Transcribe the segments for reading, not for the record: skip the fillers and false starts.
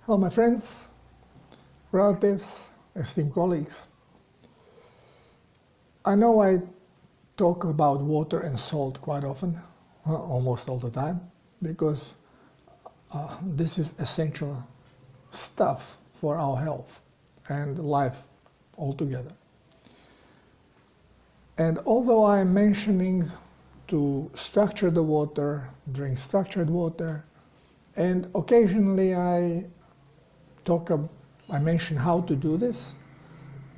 Hello, my friends, relatives, esteemed colleagues. I know I talk about water and salt quite often, almost all the time, because this is essential stuff for our health and life altogether. And although I'm mentioning to structure the water, drink structured water, and occasionally I mention how to do this,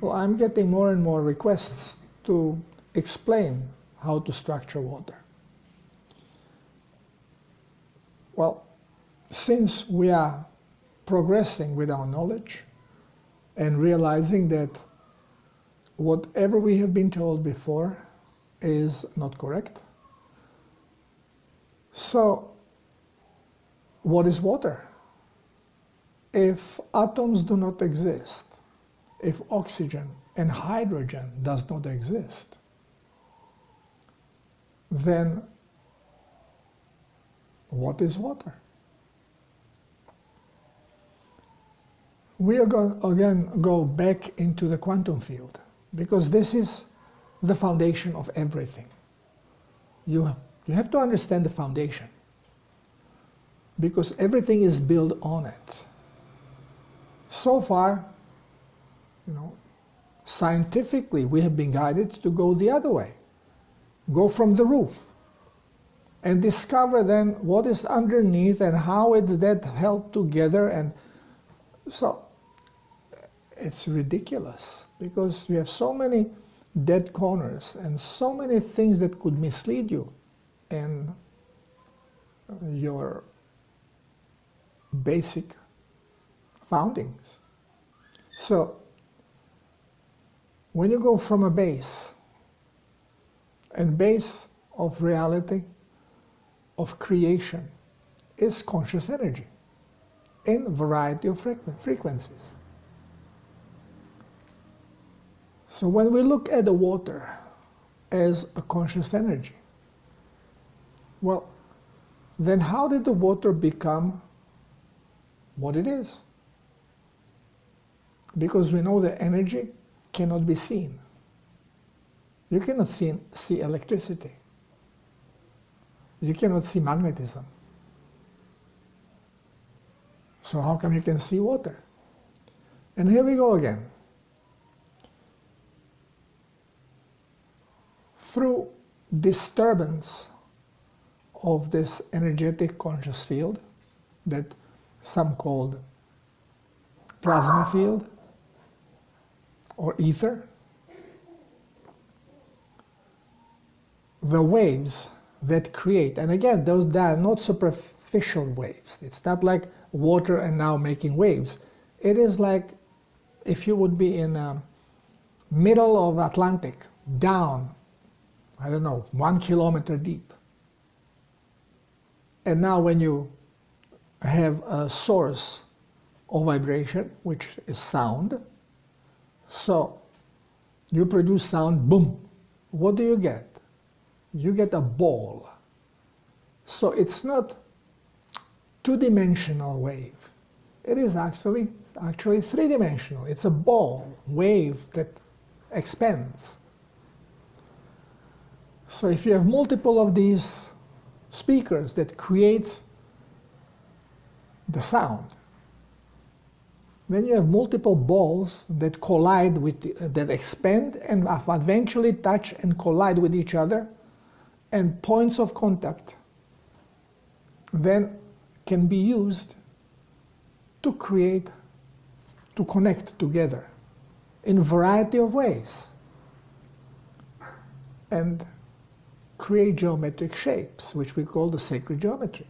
well, I'm getting more and more requests to explain how to structure water. Well, since we are progressing with our knowledge and realizing that whatever we have been told before is not correct, so what is water? If atoms do not exist, if oxygen and hydrogen does not exist, then what is water? We are going to again go back into the quantum field, because this is the foundation of everything. You have to understand the foundation, because everything is built on it. So far, scientifically, we have been guided to go the other way. Go from the roof and discover then what is underneath and how it's that held together. And so it's ridiculous, because you have so many dead corners and so many things that could mislead you in your basic foundings. So when you go from a base, and base of reality, of creation, is conscious energy in a variety of frequencies. So when we look at the water as a conscious energy, well, then how did the water become what it is? Because we know that energy cannot be seen. You cannot see electricity. You cannot see magnetism. So how come you can see water? And here we go again. Through disturbance of this energetic conscious field that some called plasma field or ether, the waves that create, and again, they are not superficial waves. It's not like water and now making waves. It is like if you would be in the middle of Atlantic, down, I don't know, 1 kilometer deep. And now when you have a source of vibration, which is sound, so you produce sound, boom. What do you get? You get a ball. So it's not two-dimensional wave. It is actually three-dimensional. It's a ball, wave that expands. So if you have multiple of these speakers that creates the sound, then you have multiple balls that collide that expand and eventually touch and collide with each other, and points of contact then can be used to connect together in a variety of ways and create geometric shapes, which we call the sacred geometry.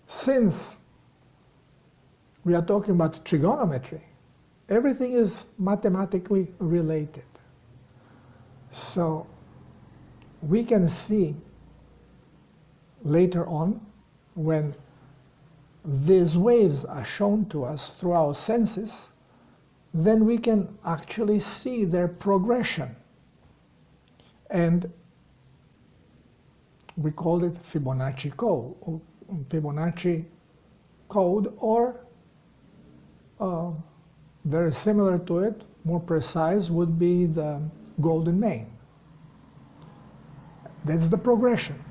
Since we are talking about trigonometry, everything is mathematically related. So we can see later on, when these waves are shown to us through our senses, then we can actually see their progression. And we call it Fibonacci code, or Fibonacci code, or very similar to it, more precise, would be the golden mean. That's the progression.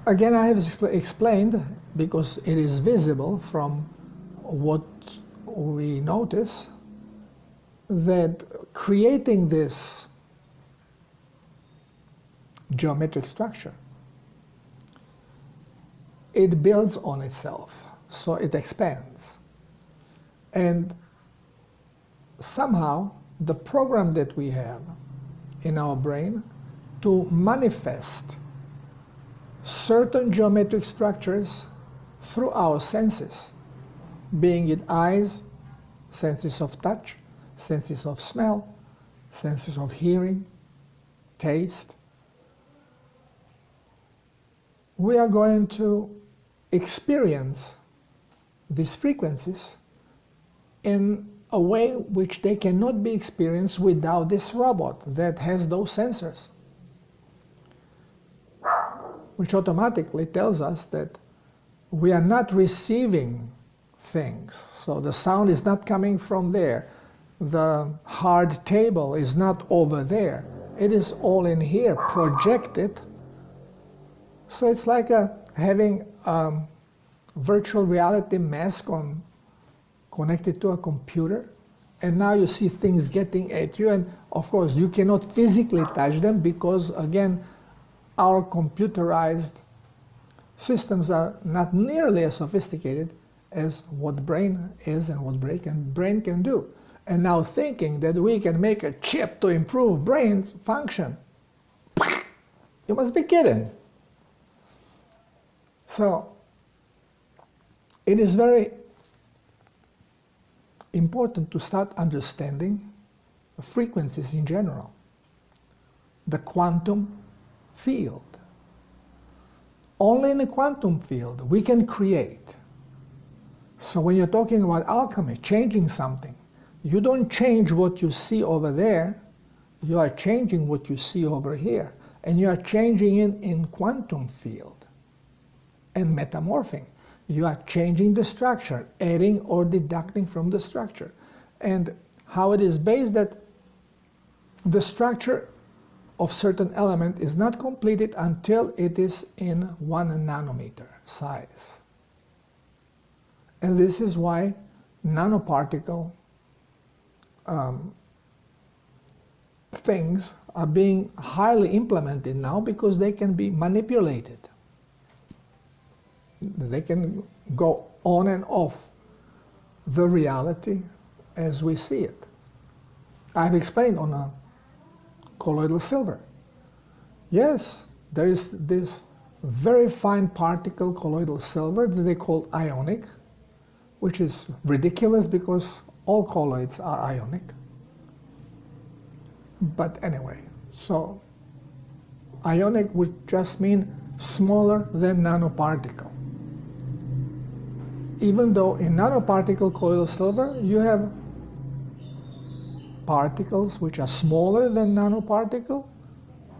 Again, I have explained, because it is visible from what we notice, that creating this geometric structure, it builds on itself, so it expands. And somehow the program that we have in our brain to manifest certain geometric structures through our senses, being it eyes, senses of touch, senses of smell, senses of hearing, taste, we are going to experience these frequencies in a way which they cannot be experienced without this robot that has those sensors, which automatically tells us that we are not receiving things. So the sound is not coming from there. The hard table is not over there. It is all in here, projected. So it's like having a virtual reality mask on, connected to a computer, and now you see things getting at you, and of course you cannot physically touch them because, again, our computerized systems are not nearly as sophisticated as what brain is and what brain can do. And now thinking that we can make a chip to improve brain function, you must be kidding. So it is very important to start understanding the frequencies in general, the quantum field. Only in the quantum field we can create. So when you're talking about alchemy, changing something, you don't change what you see over there, you are changing what you see over here, and you are changing it in quantum field and metamorphing. You are changing the structure, adding or deducting from the structure. And how it is based that the structure of certain element is not completed until it is in 1 nanometer size. And this is why nanoparticle things are being highly implemented now, because they can be manipulated. They can go on and off the reality as we see it. I've explained on a colloidal silver. Yes, there is this very fine particle colloidal silver that they call ionic, which is ridiculous because all colloids are ionic. But anyway, so ionic would just mean smaller than nanoparticle. Even though in nanoparticle colloidal silver you have particles which are smaller than nanoparticle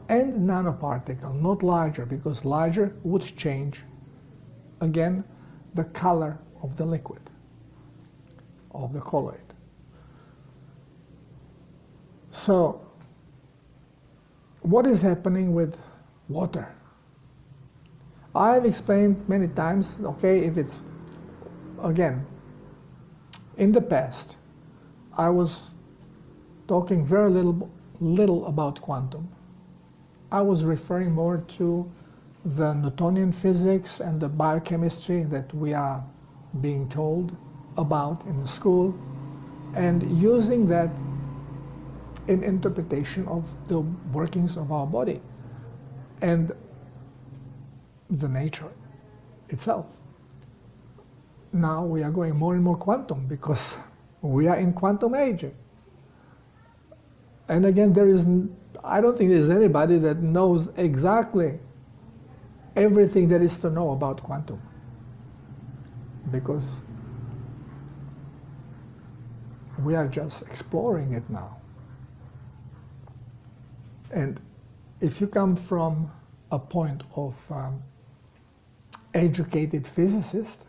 and nanoparticle, not larger, because larger would change, again, the color of the liquid, of the colloid. So, what is happening with water? I have explained many times, okay, if it's, again, in the past, I was talking very little about quantum. I was referring more to the Newtonian physics and the biochemistry that we are being told about in the school, and using that in interpretation of the workings of our body and the nature itself. Now we are going more and more quantum because we are in quantum age. And again, I don't think there's anybody that knows exactly everything there is to know about quantum, because we are just exploring it now. And if you come from a point of educated physicist,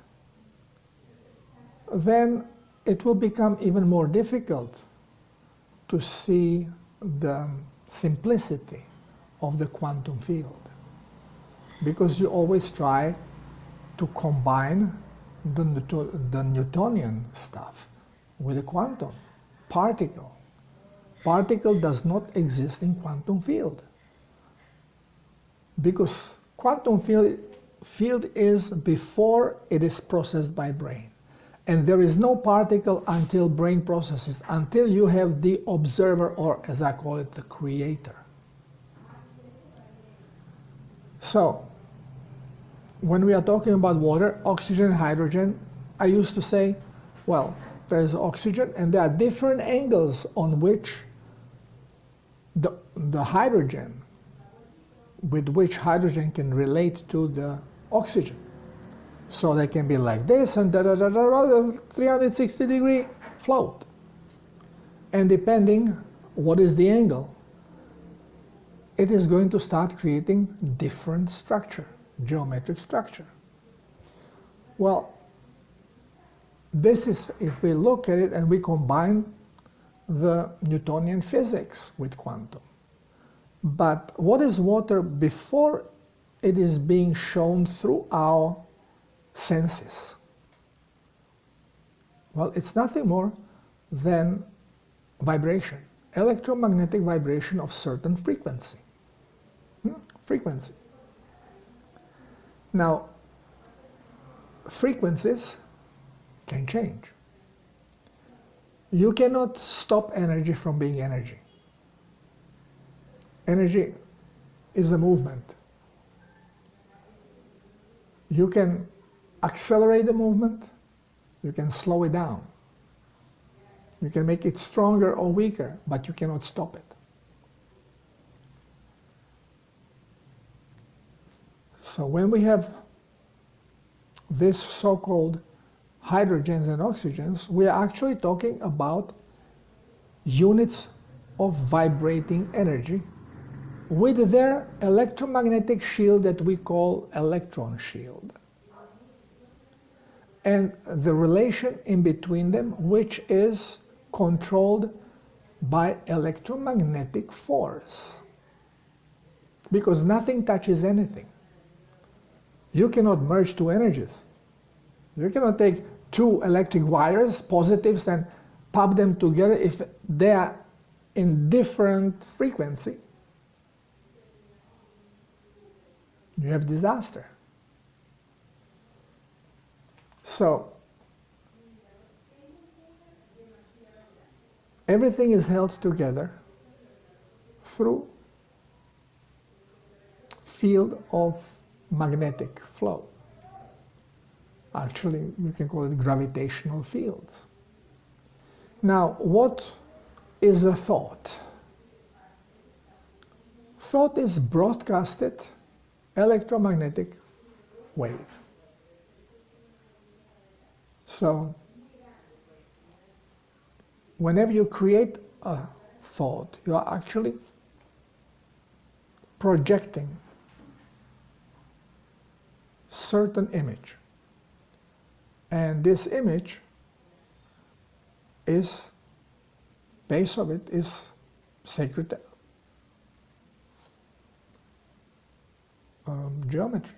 then it will become even more difficult to see the simplicity of the quantum field, because you always try to combine the Newtonian stuff with the quantum particle. Particle does not exist in quantum field, because quantum field is before it is processed by brain. And there is no particle until brain processes, until you have the observer, or as I call it, the creator. So, when we are talking about water, oxygen, hydrogen, I used to say, well, there is oxygen, and there are different angles on which the hydrogen, with which hydrogen can relate to the oxygen. So they can be like this, and 360-degree float. And depending what is the angle, it is going to start creating different structure, geometric structure. Well, this is, if we look at it and we combine the Newtonian physics with quantum. But what is water before it is being shown through our senses? Well, it's nothing more than vibration, electromagnetic vibration of certain frequency. Frequency. Now, frequencies can change. You cannot stop energy from being energy. Energy is a movement. You can accelerate the movement, you can slow it down. You can make it stronger or weaker, but you cannot stop it. So when we have this so-called hydrogens and oxygens, we are actually talking about units of vibrating energy with their electromagnetic shield that we call electron shield. And the relation in between them, which is controlled by electromagnetic force. Because nothing touches anything. You cannot merge two energies. You cannot take two electric wires, positives, and pop them together if they are in different frequency. You have disaster. So, everything is held together through field of magnetic flow. Actually, you can call it gravitational fields. Now, what is a thought? Thought is broadcasted electromagnetic wave. So, whenever you create a thought, you are actually projecting certain image. And this image is, base of it is sacred geometry.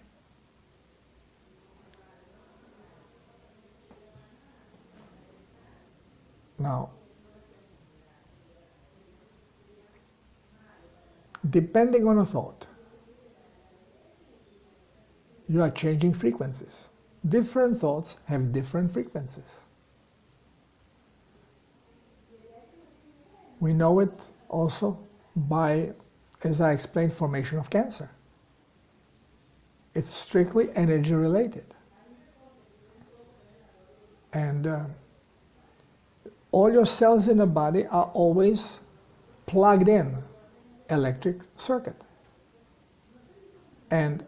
Now, depending on a thought, you are changing frequencies. Different thoughts have different frequencies. We know it also by, as I explained, formation of cancer. It's strictly energy related. And all your cells in the body are always plugged in electric circuit. And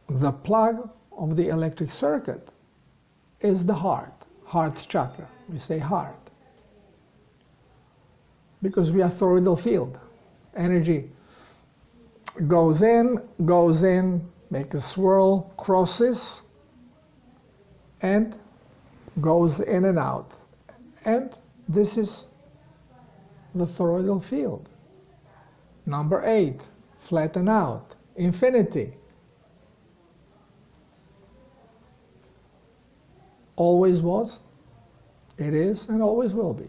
the plug of the electric circuit is the heart chakra. We say heart. Because we are toroidal field. Energy goes in, make a swirl, crosses, and goes in and out. And this is the toroidal field. Number 8, flatten out, infinity. Always was, it is, and always will be.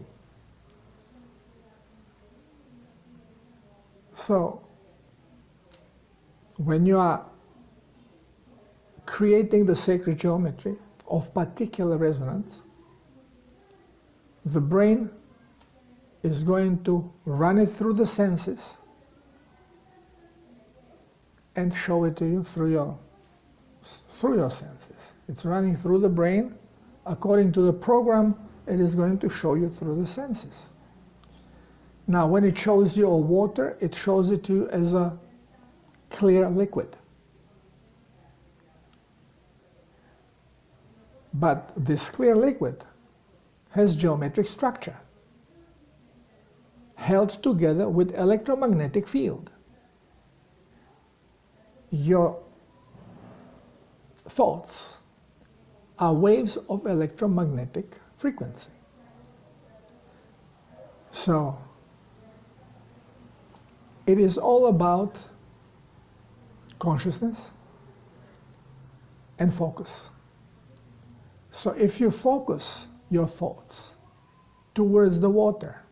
So, when you are creating the sacred geometry of particular resonance, the brain is going to run it through the senses and show it to you through your senses. It's running through the brain. According to the program, it is going to show you through the senses. Now, when it shows you a water, it shows it to you as a clear liquid. But this clear liquid has geometric structure, held together with electromagnetic field. Your thoughts are waves of electromagnetic frequency. So, it is all about consciousness and focus. So if you focus your thoughts towards the water,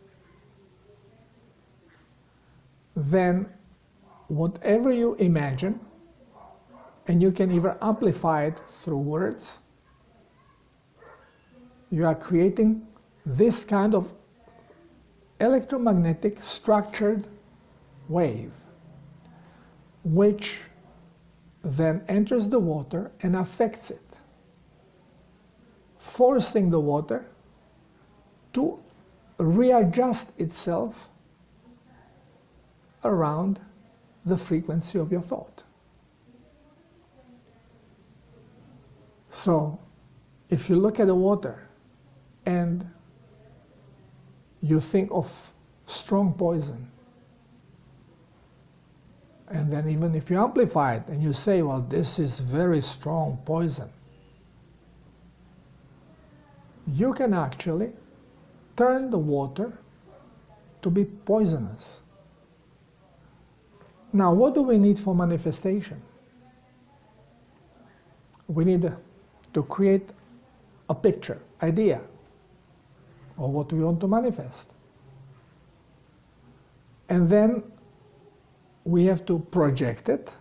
then whatever you imagine, and you can even amplify it through words, you are creating this kind of electromagnetic structured wave, which then enters the water and affects it, forcing the water to readjust itself around the frequency of your thought. So, if you look at the water and you think of strong poison, and then even if you amplify it and you say, well, this is very strong poison, you can actually turn the water to be poisonous. Now, what do we need for manifestation? We need to create a picture, idea of what we want to manifest. And then we have to project it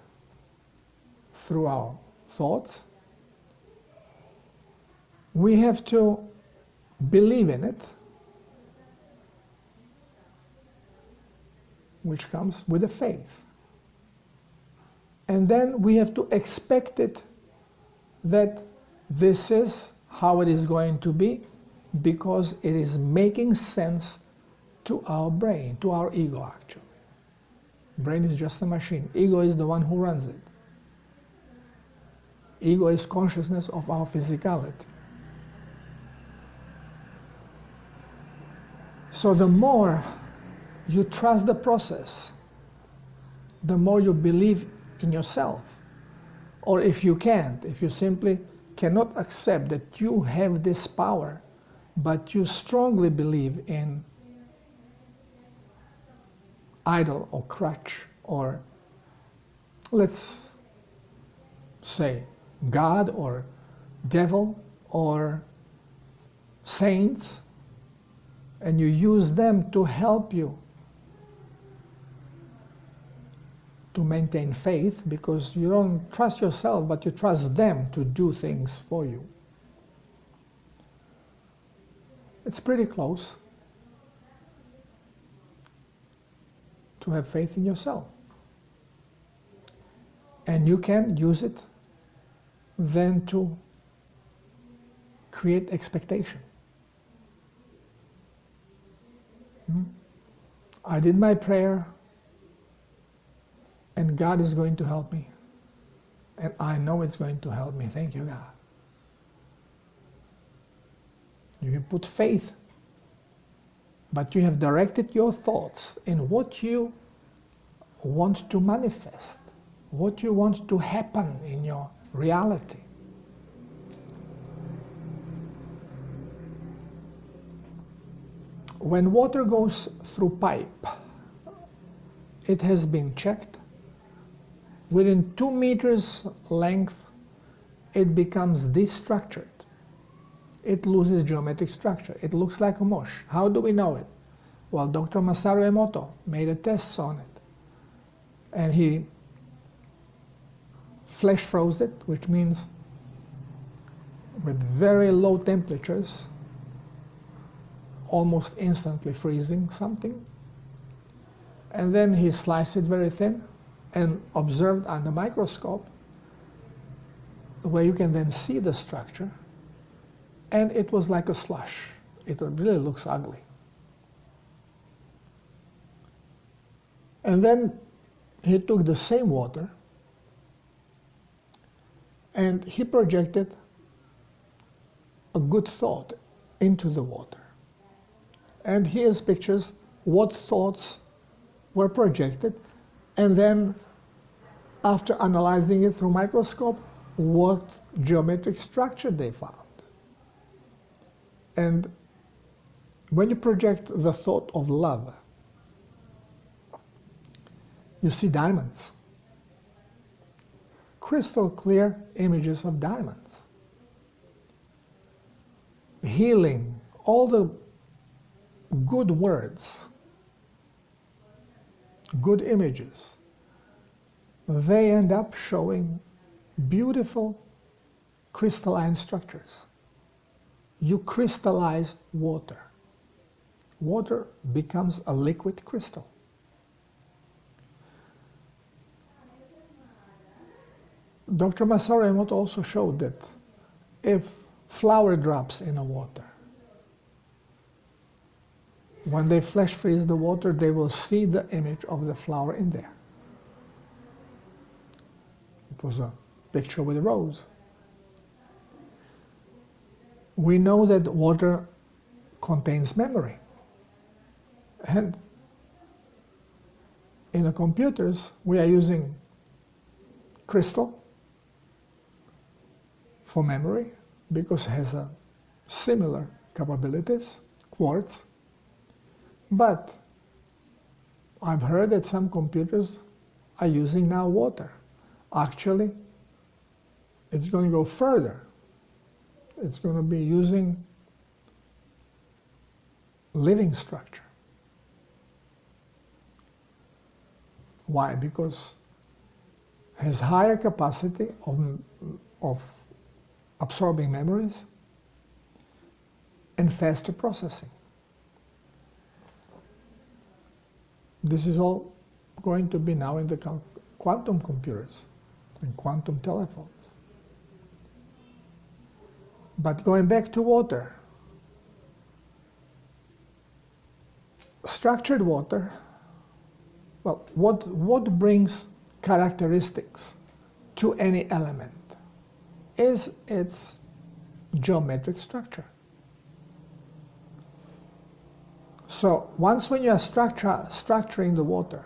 through our thoughts. We have to believe in it, which comes with a faith. And then we have to expect it that this is how it is going to be, because it is making sense to our brain, to our ego actually. Brain is just a machine. Ego is the one who runs it. Ego is consciousness of our physicality. So the more you trust the process, the more you believe in yourself. Or if you can't, if you simply cannot accept that you have this power, but you strongly believe in idol or crutch, or let's say God or devil or saints, and you use them to help you to maintain faith, because you don't trust yourself, but you trust them to do things for you. It's pretty close to have faith in yourself. And you can use it then to create expectation. I did my prayer, and God is going to help me. And I know it's going to help me. Thank you, God. You put faith, but you have directed your thoughts in what you want to manifest, what you want to happen in your reality. When water goes through pipe, it has been checked. Within 2 meters length, it becomes destructured. It loses geometric structure. It looks like a mush. How do we know it? Well, Dr. Masaru Emoto made a test on it. And he flash froze it, which means with very low temperatures, almost instantly freezing something. And then he sliced it very thin and observed under microscope, where you can then see the structure, and it was like a slush. It really looks ugly. And then he took the same water and he projected a good thought into the water. And here's pictures, what thoughts were projected, and then after analyzing it through microscope, what geometric structure they found. And when you project the thought of love, you see diamonds. Crystal clear images of diamonds. Healing, all the good words, good images, they end up showing beautiful crystalline structures. You crystallize water. Water becomes a liquid crystal. Dr. Masaru Emoto also showed that if flower drops in a water, when they flash freeze the water, they will see the image of the flower in there. It was a picture with a rose. We know that water contains memory. And in the computers, we are using crystal for memory because it has a similar capabilities, quartz. But I've heard that some computers are using now water. Actually, it's going to go further. It's going to be using living structure. Why? Because it has higher capacity of absorbing memories and faster processing. This is all going to be now in the quantum computers and quantum telephones. But going back to water, structured water, well, what brings characteristics to any element is its geometric structure. So once when you are structuring the water,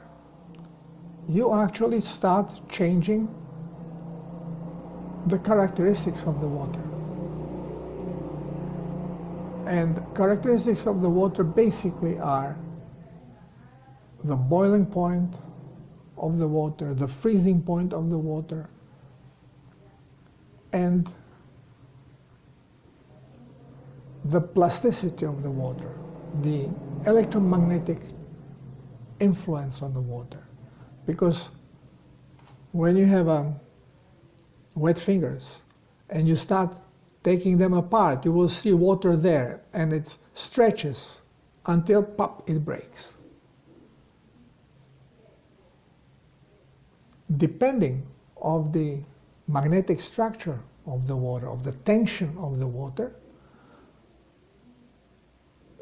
you actually start changing the characteristics of the water. And characteristics of the water basically are the boiling point of the water, the freezing point of the water, and the plasticity of the water, the electromagnetic influence on the water. Because when you have wet fingers and you start taking them apart, you will see water there, and it stretches until pop, it breaks. Depending on the magnetic structure of the water, of the tension of the water,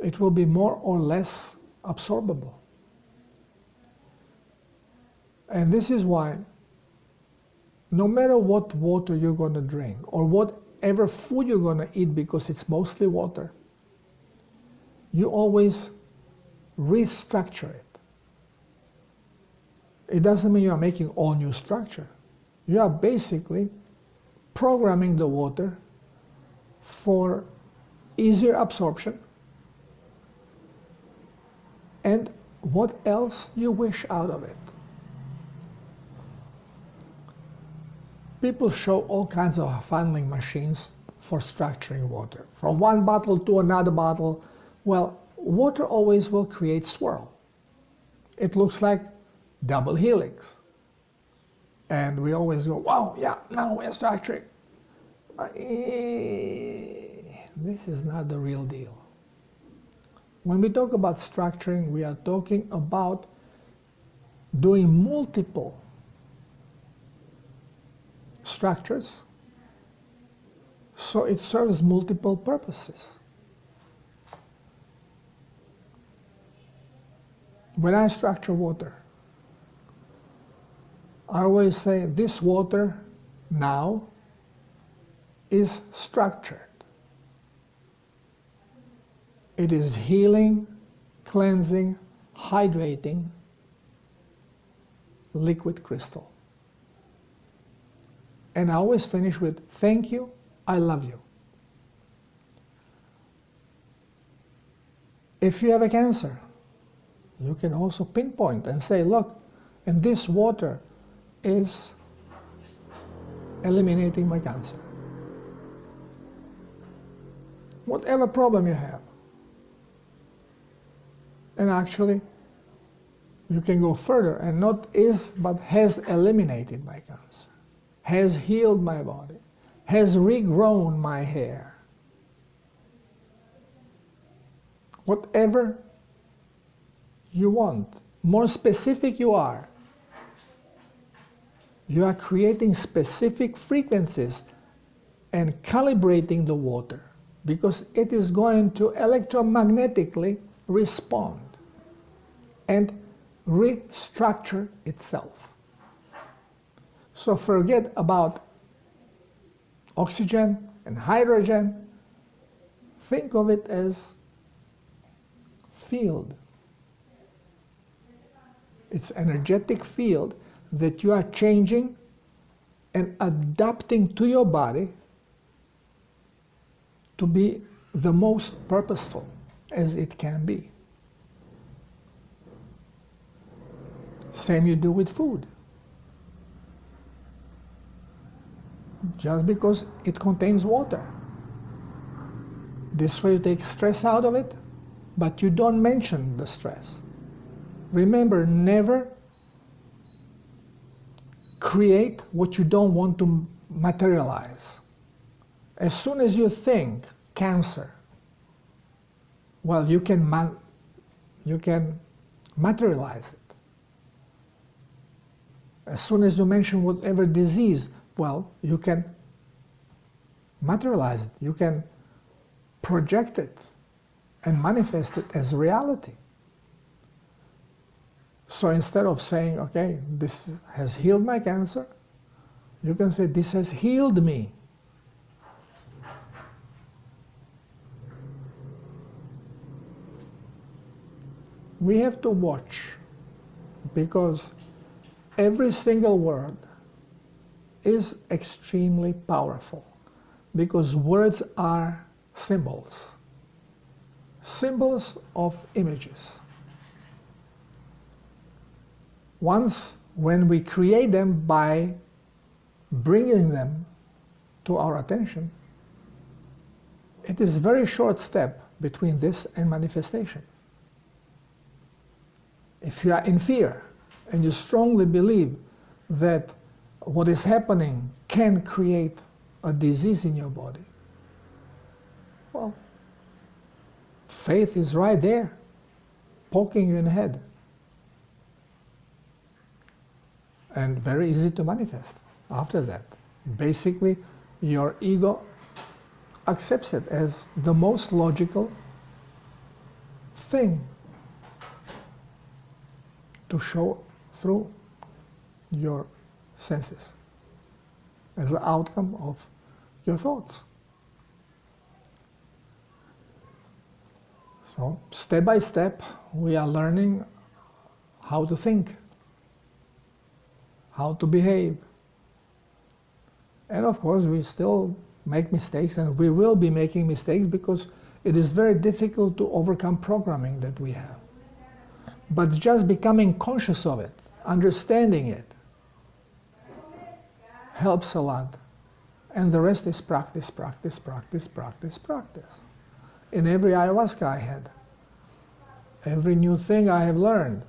it will be more or less absorbable. And this is why no matter what water you're going to drink or whatever food you're going to eat, because it's mostly water, you always restructure it. it doesn't mean you are making all new structure. You are basically programming the water for easier absorption and what else you wish out of it. People show all kinds of funneling machines for structuring water. From one bottle to another bottle, well, water always will create swirl. It looks like double helix. And we always go, wow, yeah, now we're structuring. This is not the real deal. When we talk about structuring, we are talking about doing multiple structures so it serves multiple purposes. When I structure water, I always say this water now is structured. It is healing, cleansing, hydrating liquid crystal. And I always finish with, thank you, I love you. If you have a cancer, you can also pinpoint and say, look, and this water is eliminating my cancer. Whatever problem you have. And actually, you can go further and not is, but has eliminated my cancer, has healed my body, has regrown my hair. Whatever you want, more specific you are creating specific frequencies and calibrating the water because it is going to electromagnetically respond and restructure itself. So forget about oxygen and hydrogen. Think of it as field. It's energetic field that you are changing and adapting to your body to be the most purposeful as it can be. Same you do with food. Just because it contains water. This way you take stress out of it, but you don't mention the stress. Remember, never create what you don't want to materialize. As soon as you think cancer, well, you can materialize it. As soon as you mention whatever disease, well, you can materialize it. You can project it and manifest it as reality. So instead of saying, okay, this has healed my cancer, you can say, this has healed me. We have to watch because every single word is extremely powerful because words are symbols, symbols of images. When we create them by bringing them to our attention, it is a very short step between this and manifestation. If you are in fear and you strongly believe that what is happening can create a disease in your body, well, faith is right there, poking you in the head. And very easy to manifest after that. Basically, your ego accepts it as the most logical thing to show through your senses as the outcome of your thoughts. So, step by step, we are learning how to think. how to behave. And of course, we still make mistakes, and we will be making mistakes because it is very difficult to overcome programming that we have. But just becoming conscious of it, understanding it, helps a lot. And the rest is practice, practice, practice, practice, practice. In every ayahuasca I had, every new thing I have learned,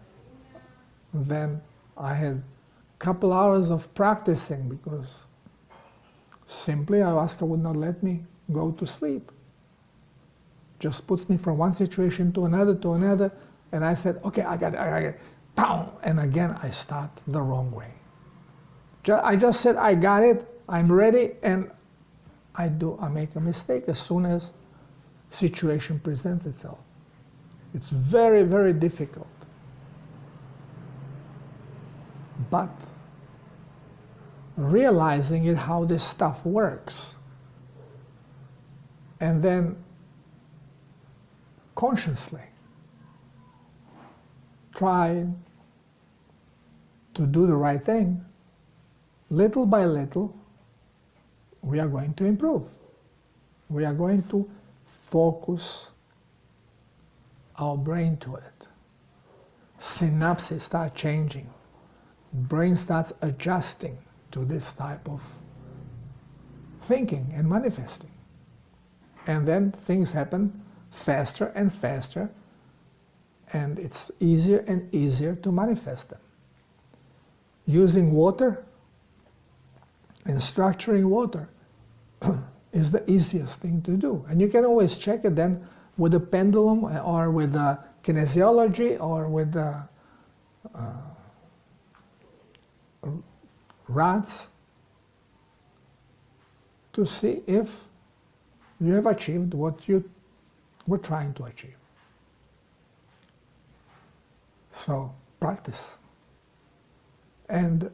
then I had a couple hours of practicing because simply ayahuasca would not let me go to sleep. Just puts me from one situation to another, and I said, okay, I got it, pow! And again I start the wrong way. I just said, I got it, I'm ready, and I make a mistake as soon as situation presents itself. It's very, very difficult. But realizing it, how this stuff works, and then consciously try to do the right thing, little by little, we are going to improve. We are going to focus our brain to it. Synapses start changing. Brain starts adjusting to this type of thinking and manifesting. And then things happen faster and faster, and it's easier and easier to manifest them. Using water and structuring water is the easiest thing to do. And you can always check it then with a pendulum or with kinesiology or with rats to see if you have achieved what you were trying to achieve. So practice. And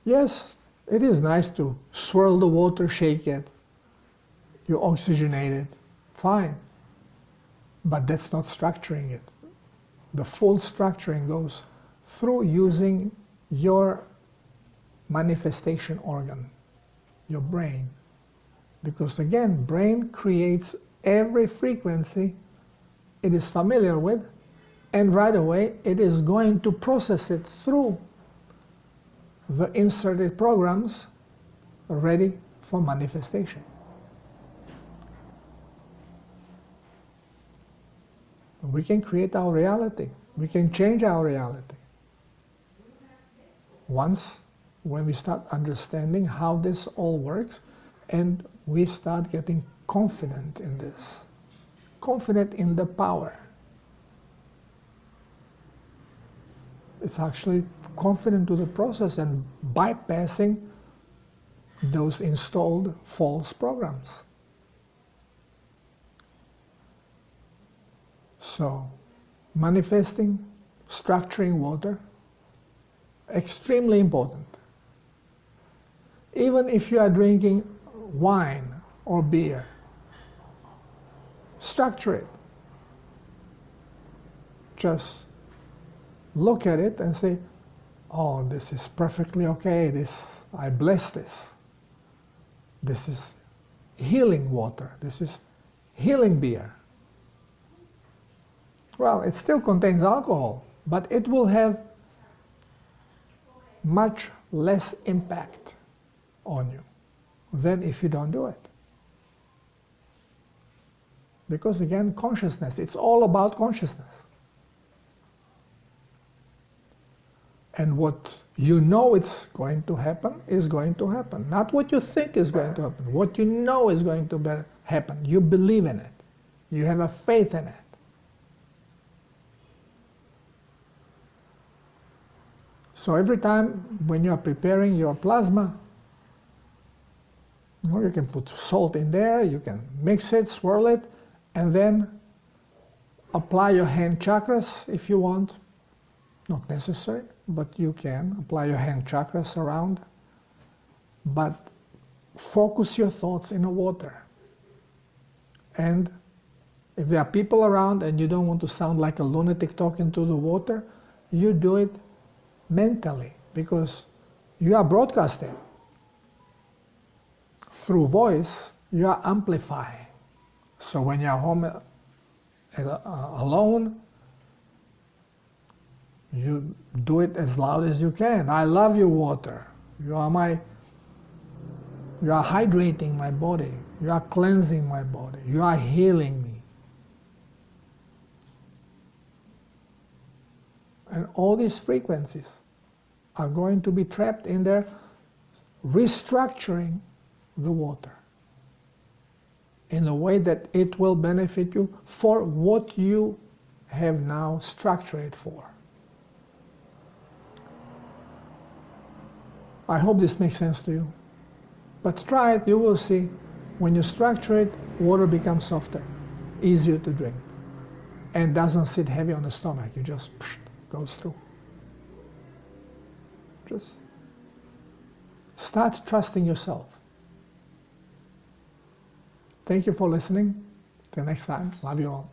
yes, it is nice to swirl the water, shake it, you oxygenate it, fine. But that's not structuring it. The full structuring goes through using your manifestation organ, your brain. Because again, brain creates every frequency it is familiar with, and right away it is going to process it through the inserted programs ready for manifestation. We can create our reality. We can change our reality. When we start understanding how this all works, and we start getting confident in this, confident in the power. It's actually confident to the process and bypassing those installed false programs. So, manifesting, structuring water, extremely important. Even if you are drinking wine or beer, structure it. Just look at it and say, oh, this is perfectly okay, I bless this. This is healing water, this is healing beer. Well, it still contains alcohol, but it will have much less impact on you than if you don't do it. Because again, consciousness, it's all about consciousness. And what you know it's going to happen is going to happen. Not what you think is going to happen. What you know is going to happen. You believe in it. You have a faith in it. So every time when you are preparing your plasma, you can put salt in there, you can mix it, swirl it, and then apply your hand chakras if you want. Not necessary, but you can apply your hand chakras around. But focus your thoughts in the water. And if there are people around and you don't want to sound like a lunatic talking to the water, you do it mentally, because you are broadcasting. Through voice, you are amplifying. So when you're home alone, you do it as loud as you can. I love you, water. You are hydrating my body. You are cleansing my body. You are healing me. And all these frequencies are going to be trapped in there, restructuring the water in a way that it will benefit you for what you have now structured it for. I hope this makes sense to you. But try it, you will see. When you structure it, water becomes softer, easier to drink, and doesn't sit heavy on the stomach. It just goes through. Just start trusting yourself. Thank you for listening. Till next time, love you all.